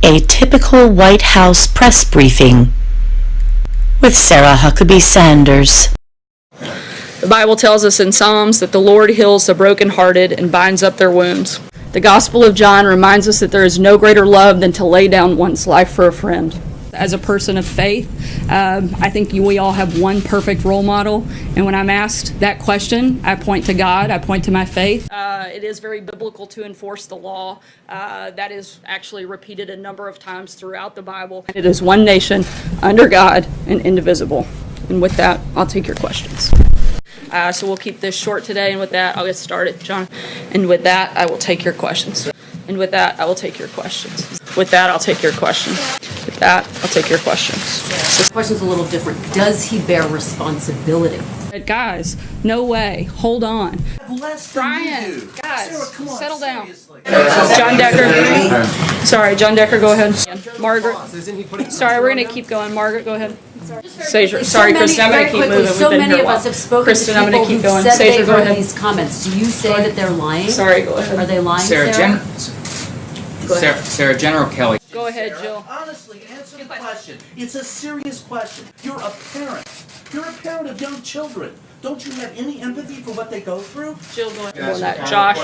A typical White House press briefing with Sarah Huckabee Sanders. The Bible tells us in Psalms that the Lord heals the brokenhearted and binds up their wounds. The Gospel of John reminds us that there is no greater love than to lay down one's life for a friend. As a person of faith, I think we all have one perfect role model, and when I'm asked that question, I point to God, I point to my faith. It is very biblical to enforce the law. That is actually repeated a number of times throughout the Bible. It is one nation, under God, and indivisible. And with that, I'll take your questions. So we'll keep this short today, and with that, I'll get started, John. And with that, I will take your questions. And with that, I will take your questions. With that, I'll take your questions. With that, I'll take your questions. The question's a little different. Does he bear responsibility? Guys, no way. Hold on. Brian, guys, Sarah, come on, settle down. seriously. John Decker. Sorry, John Decker, go ahead. Margaret. Sorry, we're going to keep going. Margaret, go ahead. Sager, sorry, Kristen, I'm going to keep moving. So many of us have spoken Kristen, to I'm people going to keep who going. said Sager, they've go heard ahead. these comments. Do you say that they're lying? Sorry, go ahead. Are they lying, Sarah, Sarah? Sarah, General Kelly. Go ahead, Jill. Honestly, answer the question. It's a serious question. You're a parent. You're a parent of young children. Don't you have any empathy for what they go through? Jill, go ahead. On that. Josh.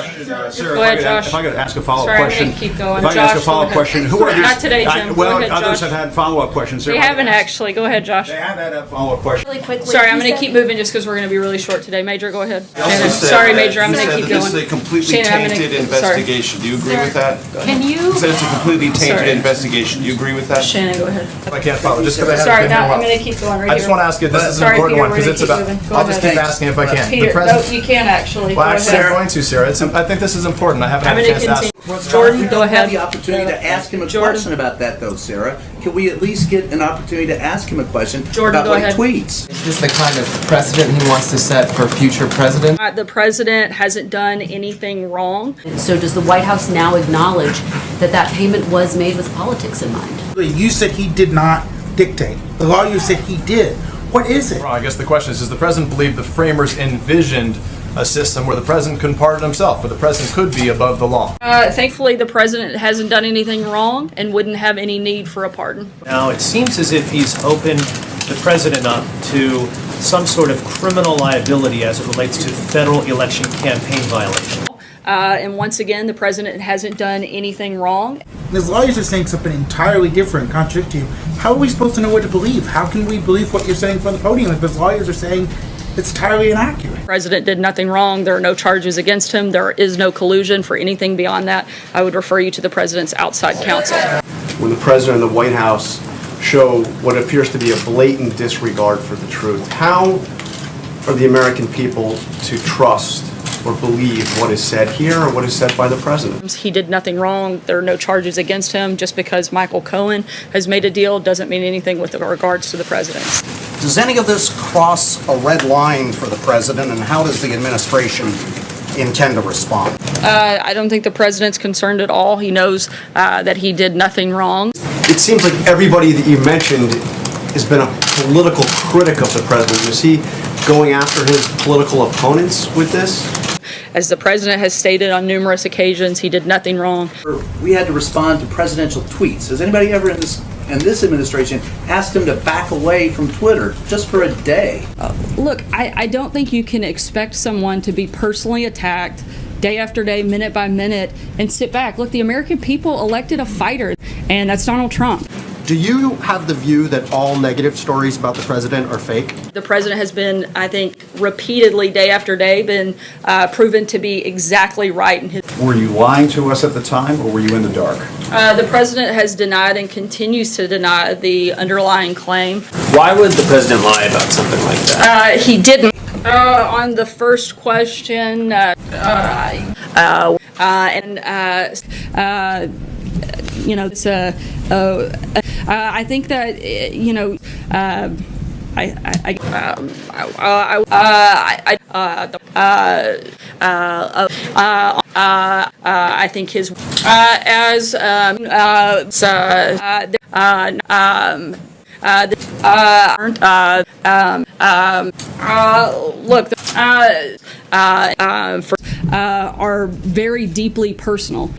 Sarah, Go ahead, Josh. if I could ask a follow-up Sorry, I'm question. going to keep going. If I could Josh, ask a follow-up go ahead. question, who are these? Not today, Jim. Well, Go ahead, others Josh. have had follow-up questions. They haven't actually. Go ahead, Josh. They have had a follow-up question. Really quickly. Sorry, I'm you going to said- keep moving just because we're going to be really short today. Major, go ahead. You also Shannon. said Sorry, that- Major, I'm you going to said keep that going. This is a completely Shannon, I'm gonna- tainted investigation. Do you agree with that? Can you? You said it's a completely tainted Sorry. investigation. Do you agree with that? Shannon, go ahead. I can't follow, just because I haven't Sorry, been here now a I'm while. going to keep going right here. I just want to ask you, this is an Sorry, important Peter, one, we're because gonna it's keep about, moving. Go I'll just ahead. keep asking if I can. Peter, The president, no, you can't actually. well, Go actually, I'm ahead. going to, Sarah. I think this is important. I haven't I'm had a going chance to to continue. ask. Jordan, We go don't have ahead. the opportunity to ask him a Jordan. question about that, though, Sarah. Can we at least get an opportunity to ask him a question Jordan, about go what ahead. he tweets? Is this the kind of precedent he wants to set for future presidents? The president hasn't done anything wrong. So does the White House now acknowledge that that payment was made with politics in mind? You said he did not dictate. The lawyer said he did. What is it? Well, I guess the question is, does the president believe the framers envisioned a system where the president couldn't pardon himself, where the president could be above the law? Thankfully, the president hasn't done anything wrong and wouldn't have any need for a pardon. Now, it seems as if he's opened the president up to some sort of criminal liability as it relates to federal election campaign violation. And once again, the president hasn't done anything wrong. His lawyers are saying something entirely different, contradicting. How are we supposed to know what to believe? How can we believe what you're saying from the podium if his lawyers are saying it's entirely inaccurate? The president did nothing wrong. There are no charges against him. There is no collusion for anything beyond that. I would refer you to the president's outside counsel. When the president and the White House show what appears to be a blatant disregard for the truth, how are the American people to trust or believe what is said here or what is said by the president? He did nothing wrong. There are no charges against him. Just because Michael Cohen has made a deal doesn't mean anything with regards to the president. Does any of this cross a red line for the president, and how does the administration intend to respond? I don't think the president's concerned at all. He knows that he did nothing wrong. It seems like everybody that you mentioned has been a political critic of the president. Is he going after his political opponents with this? As the president has stated on numerous occasions, he did nothing wrong. We had to respond to presidential tweets. Has anybody ever in this administration asked him to back away from Twitter just for a day? Look, I don't think you can expect someone to be personally attacked day after day, minute by minute, and sit back. Look, the American people elected a fighter, and that's Donald Trump. Do you have the view that all negative stories about the president are fake? The president has been, I think, repeatedly, day after day, been proven to be exactly right in his. Were you lying to us at the time, or were you in the dark? The president has denied and continues to deny the underlying claim. Why would the president lie about something like that? He didn't. On the first question, you know, it's I think that I think his are very deeply personal.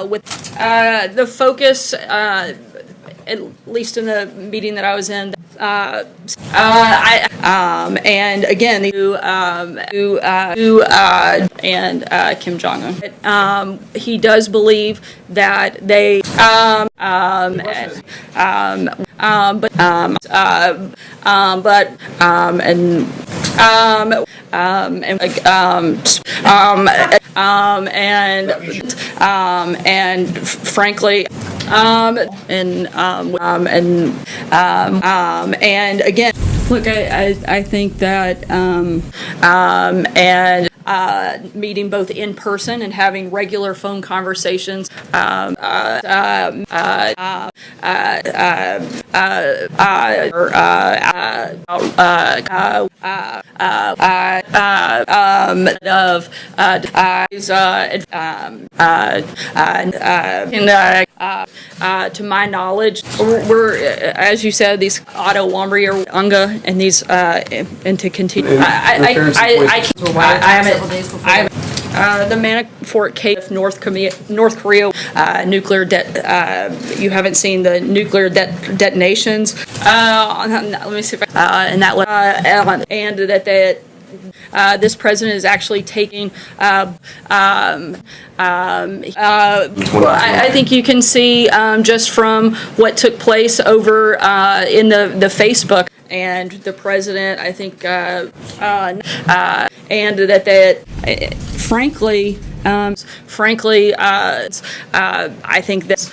With the focus, at least in the meeting that I was in, and again, and Kim Jong-un. He does believe that they, and frankly, and again, look, I think that meeting both in person and having regular phone conversations to my knowledge, we're, as you said, these Otto Wambry or Unga, and these, and to continue. I haven't. The Manafort case, North Korea nuclear you haven't seen the nuclear detonations. Let me see if and that and that this president is actually taking. I think you can see just from what took place over in the Facebook, and the president, I think, and that frankly, I think this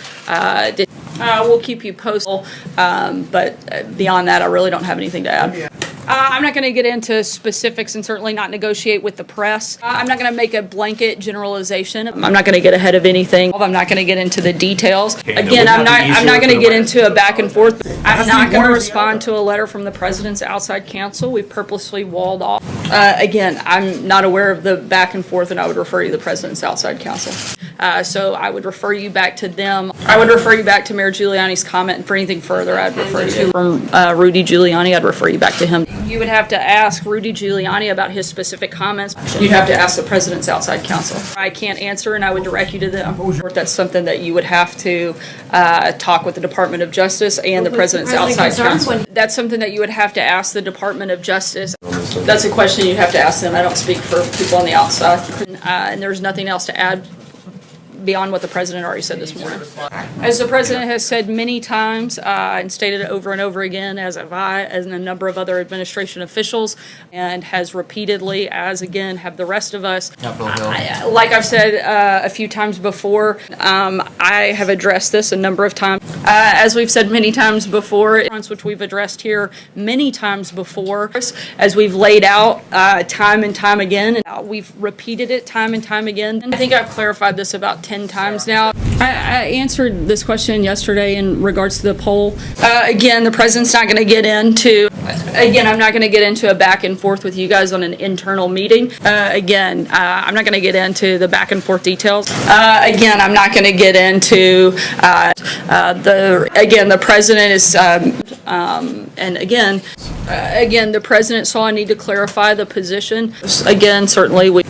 we'll keep you posted, but beyond that, I really don't have anything to add. I'm not going to get into specifics and certainly not negotiate with the press. I'm not going to make a blanket generalization. I'm not going to get ahead of anything. I'm not going to get into the details. Again, I'm not going to get into a back and forth. I'm not going to respond to a letter from the president's outside counsel. We purposely walled off. Again, I'm not aware of the back and forth, and I would refer you to the president's outside counsel. So I would refer you back to them. I would refer you back to Mayor Giuliani's comment, and for anything further, I'd refer you to Rudy Giuliani. I'd refer you back to him. You would have to ask Rudy Giuliani about his specific comments. You'd have to ask the president's outside counsel. I can't answer, and I would direct you to them. That's something that you would have to talk with the Department of Justice and the president's outside counsel. That's something that you would have to ask the Department of Justice. That's a question you'd have to ask them. I don't speak for people on the outside. And there's nothing else to add beyond what the president already said this morning. As the president has said many times and stated it over and over again, as have I, and a number of other administration officials, and has repeatedly, as again have the rest of us, like I've said a few times before, I have addressed this a number of times. As we've said many times before, which we've addressed here many times before, as we've laid out time and time again, and we've repeated it time and time again. And I think I've clarified this about 10 times now. I answered this question yesterday in regards to the poll. Again, the president's not going to get into, I'm not going to get into a back and forth with you guys on an internal meeting. I'm not going to get into the back and forth details. I'm not going to get into the president is, the president saw a need to clarify the position. Again, certainly we,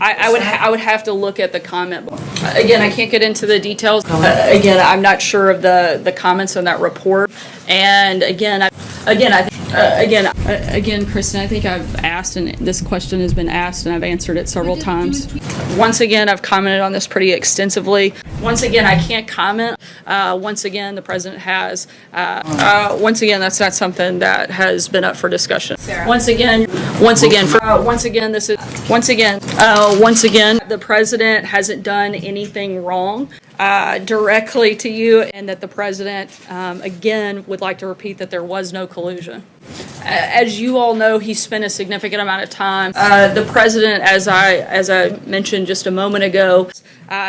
I would have to look at the comment. Again, I can't get into the details. I'm not sure of the comments on that report. And Kristen, I think I've asked, and this question has been asked, and I've answered it several times. Once again, I've commented on this pretty extensively. Once again, I can't comment. Once again, the president has. Once again, that's not something that has been up for discussion. Once again, the president hasn't done anything wrong directly to you, and that the president, again, would like to repeat that there was no collusion. As you all know, he spent a significant amount of time. The president, as I mentioned just a moment ago,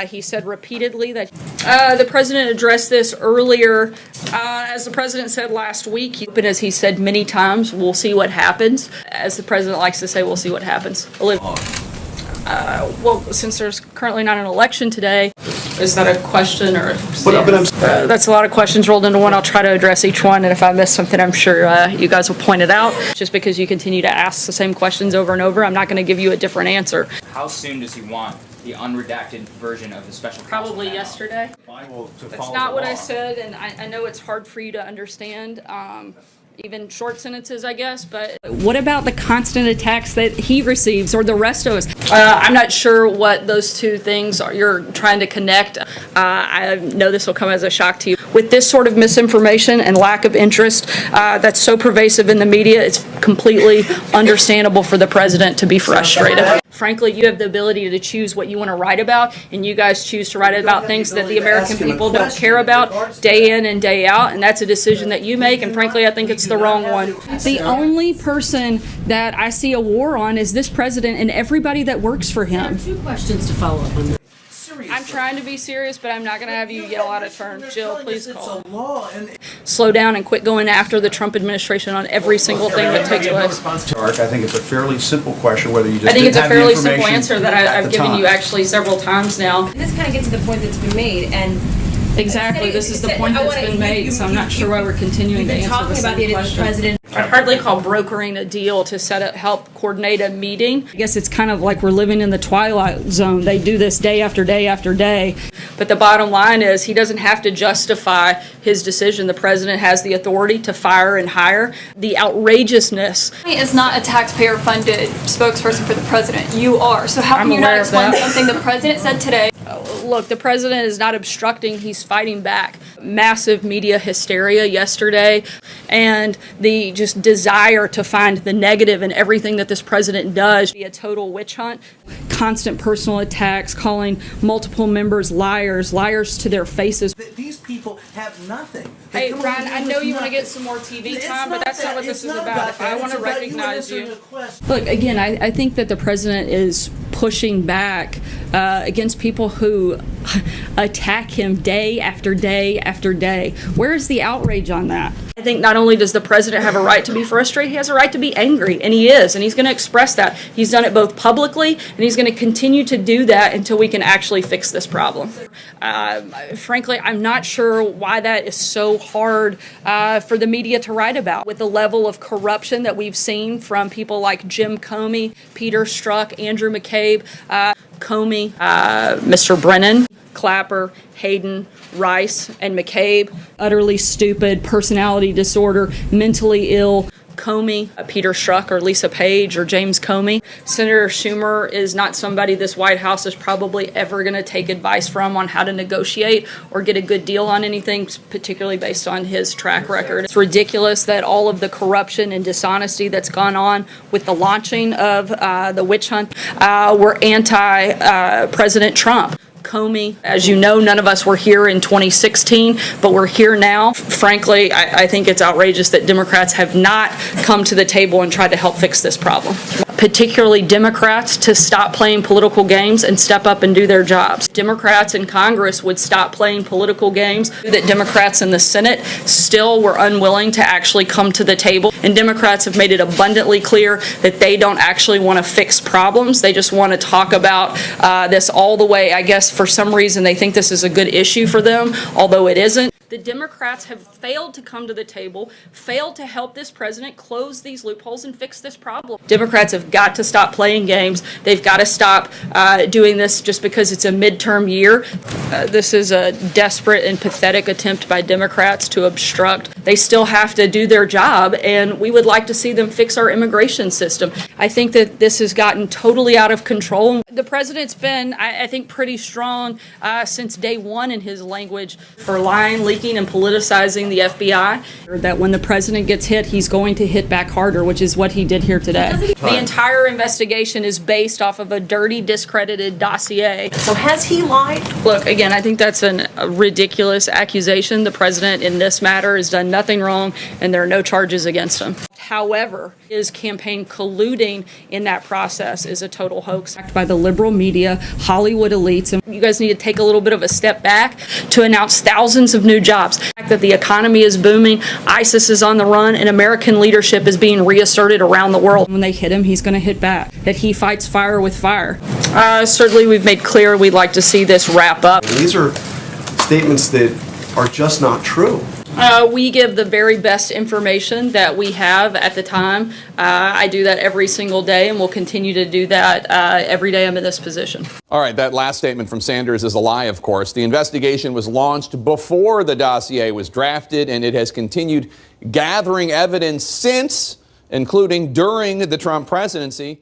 He said repeatedly that the president addressed this earlier. As the president said last week, but as he said many times, we'll see what happens. As the president likes to say, we'll see what happens. Well, since there's currently not an election today, is that a question or? That's a lot of questions rolled into one. I'll try to address each one, and if I miss something, I'm sure you guys will point it out. Just because you continue to ask the same questions over and over, I'm not going to give you a different answer. How soon does he want the unredacted version of the special counsel Probably memo? yesterday. That's not what I said, and I know it's hard for you to understand. Even short sentences, I guess, but what about the constant attacks that he receives or the rest of us? I'm not sure what those two things are you're trying to connect. I know this will come as a shock to you. With this sort of misinformation and lack of interest that's so pervasive in the media, it's completely understandable for the president to be frustrated. Frankly, you have the ability to choose what you want to write about, and you guys choose to write about things that the American people don't care about day in and day out, and that's a decision that you make, and frankly, I think it's the wrong one. The only person that I see a war on is this president and everybody that works for him. Two questions to follow up on that. I'm trying to be serious, but I'm not going to have you yell out of turn. Jill, please call. It's a law, and Slow down and quit going after the Trump administration on every single thing that takes place. Mark, I think it's a fairly simple question whether you just I think it's a didn't have the fairly simple information answer that at I've the given you time. actually several times now. This kind of gets to the point that's been made, and Exactly, this is the point that's been made, so I'm not sure why we're continuing to answer the same question. I'd hardly call brokering a deal to help coordinate a meeting. I guess it's kind of like we're living in the twilight zone. They do this day after day after day. But the bottom line is he doesn't have to justify his decision. The president has the authority to fire and hire. The outrageousness is not a taxpayer-funded spokesperson for the president. You are. So how can you not explain something the president said today? Look, the president is not obstructing, he's fighting back. Massive media hysteria yesterday, and the just desire to find the negative in everything that this president does. Be a total witch hunt. Constant personal attacks, calling multiple members liars to their faces. these people have nothing. Hey, Ryan, I know you want to get some more TV time, but that's not what this is about. If I want to recognize you. Look, again, I think that the president is pushing back against people who attack him day after day after day. Where is the outrage on that? I think not only does the president have a right to be frustrated, he has a right to be angry, and he is, and he's going to express that. He's done it both publicly, and he's going to continue to do that until we can actually fix this problem. Frankly, I'm not sure why that is so hard for the media to write about. With the level of corruption that we've seen from people like Jim Comey, Peter Strzok, Andrew McCabe, Comey, Mr. Brennan, Clapper, Hayden, Rice, and McCabe. Utterly stupid, personality disorder, mentally ill. Comey, Peter Strzok, or Lisa Page, or James Comey. Senator Schumer is not somebody this White House is probably ever going to take advice from on how to negotiate or get a good deal on anything, particularly based on his track record. It's ridiculous that all of the corruption and dishonesty that's gone on with the launching of the witch hunt were anti-President Trump. Comey, as you know, none of us were here in 2016, but we're here now. Frankly, I think it's outrageous that Democrats have not come to the table and tried to help fix this problem. Particularly Democrats to stop playing political games and step up and do their jobs. Democrats in Congress would stop playing political games. That Democrats in the Senate still were unwilling to actually come to the table. And Democrats have made it abundantly clear that they don't actually want to fix problems. They just want to talk about this all the way. I guess for some reason they think this is a good issue for them, although it isn't. The Democrats have failed to come to the table, failed to help this president close these loopholes and fix this problem. Democrats have got to stop playing games. They've got to stop doing this just because it's a midterm year. This is a desperate and pathetic attempt by Democrats to obstruct. They still have to do their job, and we would like to see them fix our immigration system. I think that this has gotten totally out of control. The president's been, I think, pretty strong since day one in his language for lying, leaking, and politicizing the FBI. That when the president gets hit, he's going to hit back harder, which is what he did here today. The entire investigation is based off of a dirty, discredited dossier. So has he lied? Look, again, I think that's a ridiculous accusation. The president in this matter has done nothing wrong, and there are no charges against him. However, his campaign colluding in that process is a total hoax by the liberal media, Hollywood elites, and you guys need to take a little bit of a step back to announce thousands of new jobs. The fact that the economy is booming, ISIS is on the run, and American leadership is being reasserted around the world. When they hit him, he's going to hit back. That he fights fire with fire. Certainly, we've made clear we'd like to see this wrap up. These are statements that are just not true. We give the very best information that we have at the time. I do that every single day, and we'll continue to do that every day I'm in this position. All right, that last statement from Sanders is a lie, of course. The investigation was launched before the dossier was drafted, and it has continued gathering evidence since, including during the Trump presidency.